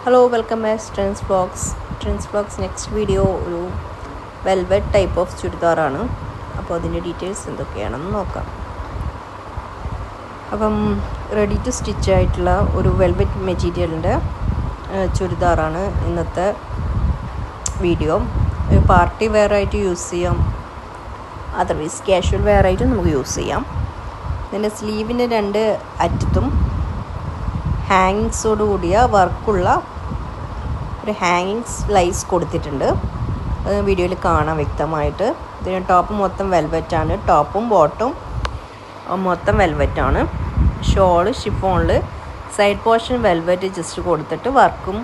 Hello, welcome back to Trends Vlogs. Trends Vlogs next video ഒരു velvet type of ചുരിദാറാണ്. അപ്പോൾ അതിൻ്റെ details എന്തൊക്കെയാണെന്ന് നോക്കാം. അപ്പം റെഡി ടു സ്റ്റിച്ച് ആയിട്ടുള്ള ഒരു വെൽവെറ്റ് മെറ്റീരിയലിൻ്റെ ചുരിദാറാണ് ഇന്നത്തെ വീഡിയോ. പാർട്ടി വെയർ ആയിട്ട് യൂസ് ചെയ്യാം, അതർവൈസ് കാഷ്വൽ വെയർ ആയിട്ടും നമുക്ക് യൂസ് ചെയ്യാം. ഇതിൻ്റെ സ്ലീവിൻ്റെ രണ്ട് അറ്റത്തും ഹാങ്ങിങ്സോട് കൂടിയ വർക്കുള്ള ഒരു ഹാങ്ങിങ്സ് ലൈസ് കൊടുത്തിട്ടുണ്ട്. അത് വീഡിയോയിൽ കാണാം വ്യക്തമായിട്ട്. ഇതിന് ടോപ്പ് മൊത്തം വെൽവെറ്റാണ്, ടോപ്പും ബോട്ടും മൊത്തം വെൽവെറ്റാണ്. ഷോള് ഷിഫോണിൽ സൈഡ് പോർഷൻ വെൽവെറ്റ് ജസ്റ്റ് കൊടുത്തിട്ട് വർക്കും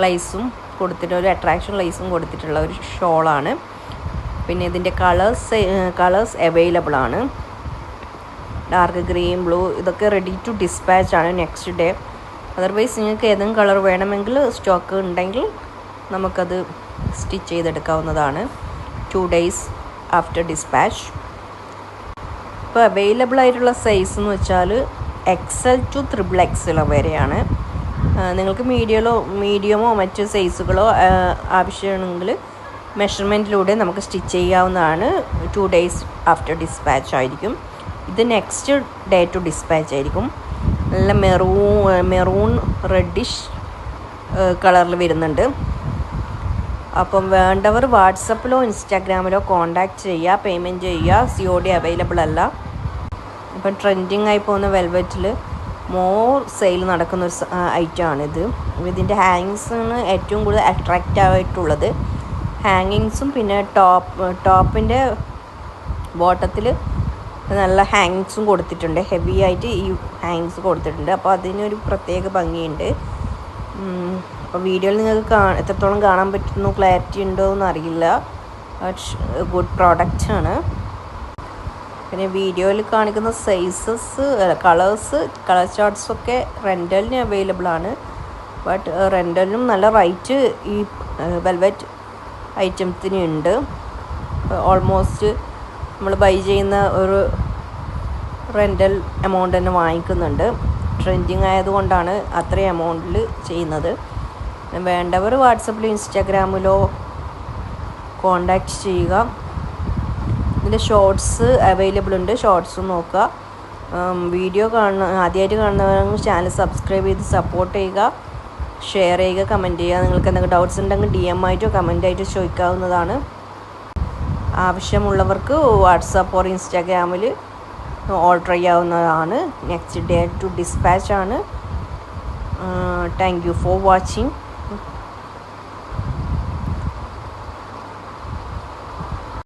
ലൈസും കൊടുത്തിട്ട് ഒരു അട്രാക്ഷൻ ലൈസും കൊടുത്തിട്ടുള്ള ഒരു ഷോളാണ്. പിന്നെ ഇതിൻ്റെ കളേഴ്സ് അവൈലബിൾ ആണ്. ഡാർക്ക് ഗ്രീൻ, ബ്ലൂ ഇതൊക്കെ റെഡി ടു ഡിസ്പാച്ച് ആണ് നെക്സ്റ്റ് ഡേ. അതർവൈസ് നിങ്ങൾക്ക് ഏതെങ്കിലും കളർ വേണമെങ്കിൽ സ്റ്റോക്ക് ഉണ്ടെങ്കിൽ നമുക്കത് സ്റ്റിച്ച് ചെയ്തെടുക്കാവുന്നതാണ് 2 days ആഫ്റ്റർ ഡിസ്പാച്ച്. ഇപ്പോൾ അവൈലബിൾ ആയിട്ടുള്ള സൈസ് എന്ന് വെച്ചാൽ XL to XXL വരെയാണ്. നിങ്ങൾക്ക് മീഡിയമോ മറ്റ് സൈസുകളോ ആവശ്യമാണെങ്കിൽ മെഷർമെൻറ്റിലൂടെ നമുക്ക് സ്റ്റിച്ച് ചെയ്യാവുന്നതാണ്. 2 days ആഫ്റ്റർ ഡിസ്പാച്ച് ആയിരിക്കും. ഇത് നെക്സ്റ്റ് ഡേ ടു ഡിസ്പാച്ച് ആയിരിക്കും. നല്ല മെറൂൺ റെഡിഷ് കളറിൽ വരുന്നുണ്ട്. അപ്പം വേണ്ടവർ വാട്സപ്പിലോ ഇൻസ്റ്റാഗ്രാമിലോ കോൺടാക്റ്റ് ചെയ്യുക, പേയ്മെൻറ്റ് ചെയ്യുക. COD അവൈലബിൾ അല്ല. ഇപ്പം ട്രെൻഡിങ് ആയി പോകുന്ന വെൽവെറ്റിൽ സെയിൽ നടക്കുന്ന ഒരു ഐറ്റമാണിത്. ഇതിൻ്റെ ഹാങ്ങിങ്സാണ് ഏറ്റവും കൂടുതൽ അട്രാക്റ്റ് ആയിട്ടുള്ളത്. ഹാങ്ങിങ്സും പിന്നെ ടോപ്പിൻ്റെ ബോട്ടത്തിൽ നല്ല ഹാങ്ങിങ്സും കൊടുത്തിട്ടുണ്ട്. ഹെവി ആയിട്ട് ഈ ഹാങ്ങിങ്സ് കൊടുത്തിട്ടുണ്ട്. അപ്പോൾ അതിനൊരു പ്രത്യേക ഭംഗിയുണ്ട്. അപ്പോൾ വീഡിയോയിൽ നിങ്ങൾക്ക് എത്രത്തോളം കാണാൻ പറ്റുന്നു, ക്ലാരിറ്റി ഉണ്ടോ എന്നറിയില്ല. ഗുഡ് പ്രോഡക്റ്റ് ആണ്. പിന്നെ വീഡിയോയിൽ കാണിക്കുന്ന സൈസസ് കളർ ചാർട്ട്സൊക്കെ റെൻ്റലിന് അവൈലബിൾ ആണ്. ബട്ട് റെൻ്റലിനും നല്ല റേറ്റ് ഈ വെൽവെറ്റ് ഐറ്റംസിന് ഉണ്ട്. ഓൾമോസ്റ്റ് നമ്മൾ ബൈ ചെയ്യുന്ന ഒരു റെൻ്റൽ എമൗണ്ട് തന്നെ വാങ്ങിക്കുന്നുണ്ട്. ട്രെൻഡിങ് ആയതുകൊണ്ടാണ് അത്രയും എമൗണ്ടിൽ ചെയ്യുന്നത്. വേണ്ടവർ വാട്സപ്പിലോ ഇൻസ്റ്റാഗ്രാമിലോ കോണ്ടാക്റ്റ് ചെയ്യുക. ഇതിൻ്റെ ഷോർട്സ് അവൈലബിൾ ഉണ്ട്, ഷോർട്സും നോക്കുക. വീഡിയോ ആദ്യമായിട്ട് കാണുന്നവർ ചാനൽ സബ്സ്ക്രൈബ് ചെയ്ത് സപ്പോർട്ട് ചെയ്യുക, ഷെയർ ചെയ്യുക, കമൻറ്റ് ചെയ്യുക. നിങ്ങൾക്ക് എന്തെങ്കിലും ഡൗട്ട്സ് ഉണ്ടെങ്കിൽ DM ആയിട്ടോ കമൻറ്റായിട്ടോ ചോദിക്കാവുന്നതാണ്. ആവശ്യമുള്ളവർക്ക് വാട്സാപ്പ് ഓർ ഇൻസ്റ്റാഗ്രാമിൽ ഓർഡർ ചെയ്യാവുന്നതാണ്. നെക്സ്റ്റ് ഡേ ടു ഡിസ്പാച്ച് ആണ്. Thank you for watching.